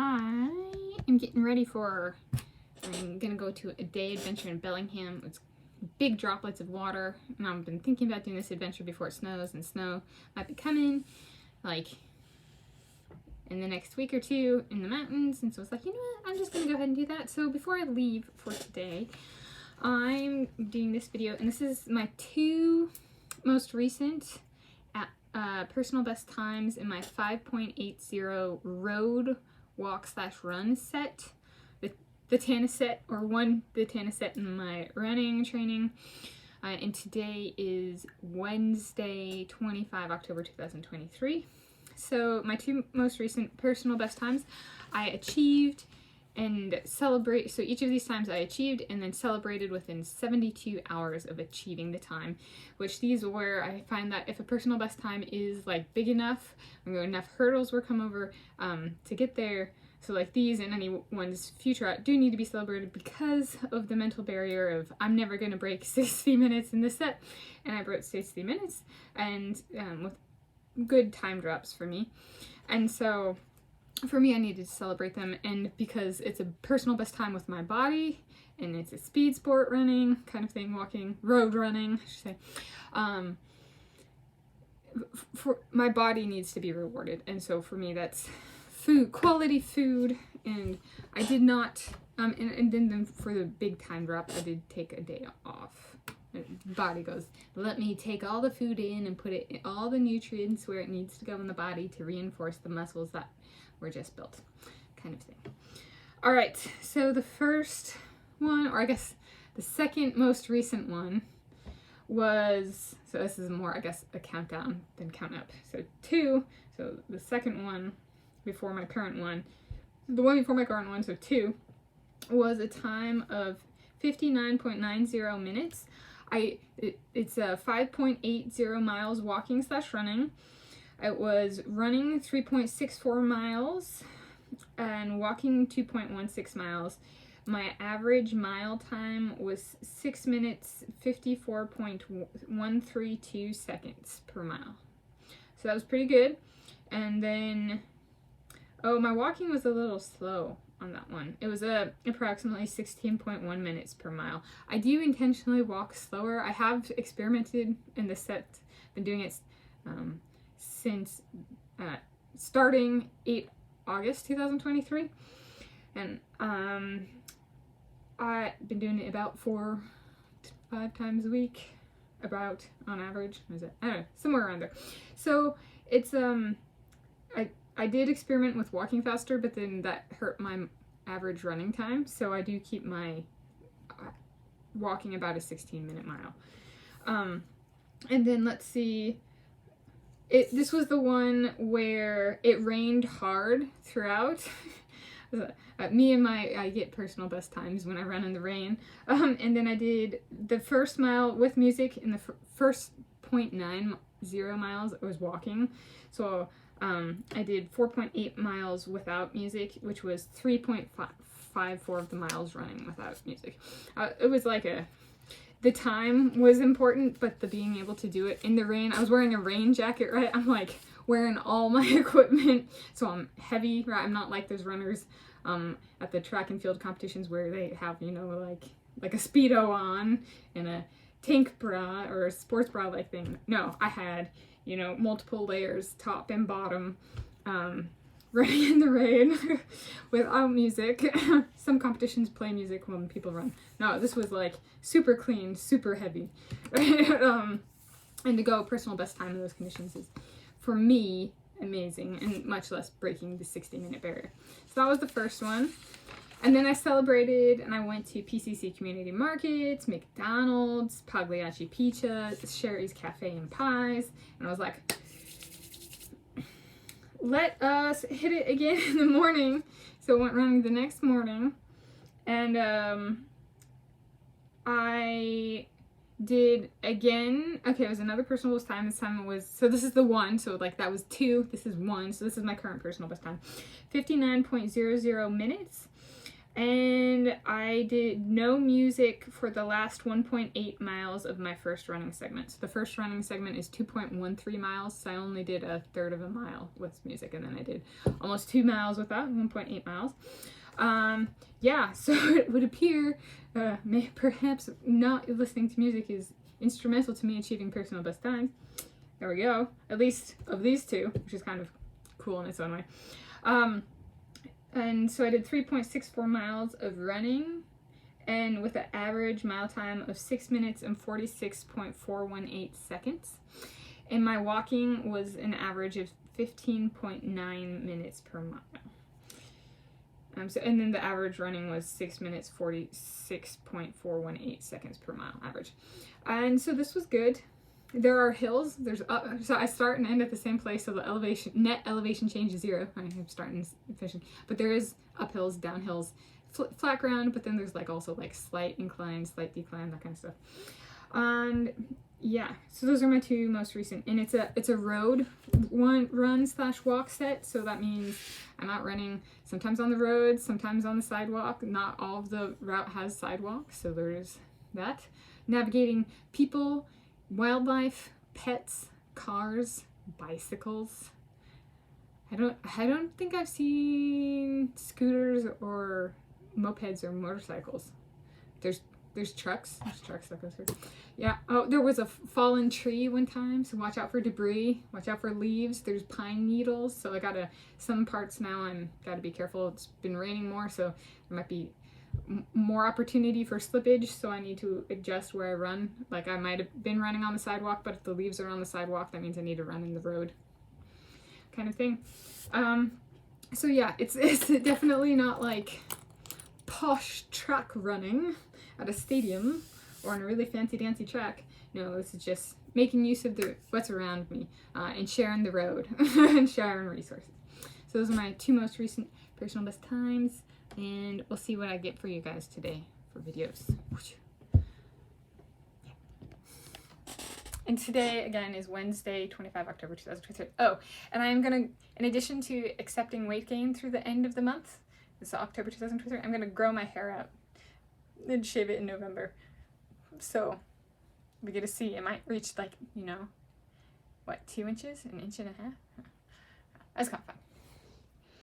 I am getting ready I'm gonna go to a day adventure in Bellingham. It's big droplets of water, and I've been thinking about doing this adventure before it snows, and snow might be coming, like, in the next week or two in the mountains, and so it's like, you know what, I'm just gonna go ahead and do that. So before I leave for today, I'm doing this video, and this is my two most recent personal best times in my 5.80 road walk/run set, the Tanis Set, or the Tanis Set in my running training. And today is Wednesday, 25 October 2023. So my two most recent personal best times, I achieved and celebrate. So each of these times I achieved and then celebrated within 72 hours of achieving the time, which these were, I find that if a personal best time is like big enough, or enough hurdles were come over to get there. So like these and anyone's future out do need to be celebrated because of the mental barrier of I'm never going to break 60 minutes in this set. And I broke 60 minutes and with good time drops for me. And so for me, I needed to celebrate them, and because it's a personal best time with my body, and it's a speed sport running kind of thing, road running, I should say, for my body needs to be rewarded, and so for me that's food, quality food, and I did not, and then for the big time drop, I did take a day off. The body goes, let me take all the food in and put it, all the nutrients where it needs to go in the body to reinforce the muscles that were just built, kind of thing. All right, so the first one, or I guess the second most recent one was, so this is more, I guess, a countdown than count up. So so the second one before my current one, the one before my current one, so 2, was a time of 59.90 minutes. It's a 5.80 miles walking/running. It was running 3.64 miles and walking 2.16 miles. My average mile time was 6 minutes 54.132 seconds per mile. So that was pretty good. And then, my walking was a little slow on that one. It was approximately 16.1 minutes per mile. I do intentionally walk slower. I have experimented in the set, been doing it since starting 8 August 2023, and I've been doing it about 4 to 5 times a week, about on average. What is it? I don't know, somewhere around there. So it's I did experiment with walking faster, but then that hurt my average running time, so I do keep my walking about a 16-minute mile. And then let's see, this was the one where it rained hard throughout. Me and I get personal best times when I run in the rain. And then I did the first mile with music, and the first 0.90 miles I was walking. So I did 4.8 miles without music, which was 3.54 of the miles running without music. It was like the time was important, but the being able to do it in the rain. I was wearing a rain jacket, right? I'm like wearing all my equipment, so I'm heavy, right? I'm not like those runners at the track and field competitions where they have, like a Speedo on and a tank bra or a sports bra like thing. No, I had, multiple layers, top and bottom, running in the rain without music. Some competitions play music when people run. No, this was like super clean, super heavy. And to go personal best time in those conditions is, for me, amazing, and much less breaking the 60-minute barrier. So that was the first one. And then I celebrated, and I went to PCC Community Markets, McDonald's, Pagliacci Pizza, Sherry's Cafe and Pies, and I was like, let us hit it again in the morning. So I went running the next morning, and I did again. Okay, it was another personal best time. This time it was, so this is the 1, so like that was 2, this is 1, so this is my current personal best time. 59.00 minutes. And I did no music for the last 1.8 miles of my first running segment. So the first running segment is 2.13 miles, so I only did a third of a mile with music, and then I did almost 2 miles without, 1.8 miles. Yeah, so it would appear perhaps not listening to music is instrumental to me achieving personal best times. There we go. At least of these two, which is kind of cool in its own way. And so I did 3.64 miles of running, and with an average mile time of 6 minutes and 46.418 seconds. And my walking was an average of 15.9 minutes per mile. And then the average running was 6 minutes 46.418 seconds per mile average. And so this was good. There are hills. So I start and end at the same place, so the net elevation change is 0. I'm starting efficient, but there is uphills, downhills, flat ground, but then there's like also like slight incline, slight decline, that kind of stuff. And yeah, so those are my 2 most recent, and it's a road run/walk set. So that means I'm out running sometimes on the road, sometimes on the sidewalk. Not all of the route has sidewalks, so there's that. Navigating people, wildlife, pets, cars, bicycles. I don't think I've seen scooters or mopeds or motorcycles. There's trucks. There's trucks that go through. Yeah. Oh, there was a fallen tree one time, so watch out for debris. Watch out for leaves. There's pine needles, so I some parts now I'm gotta be careful. It's been raining more, so there might be more opportunity for slippage, so I need to adjust where I run. Like I might have been running on the sidewalk, but if the leaves are on the sidewalk, that means I need to run in the road, kind of thing. So yeah, it's definitely not like posh track running at a stadium or on a really fancy dancy track. No, this is just making use of what's around me, and sharing the road and sharing resources. So those are my 2 most recent personal best times. And we'll see what I get for you guys today for videos. And today, again, is Wednesday, 25 October 2023. Oh, and I'm going to, in addition to accepting weight gain through the end of the month, this October 2023, I'm going to grow my hair out and shave it in November. So we get to see. It might reach, like, 2 inches? An inch and a half? That's kind of fun.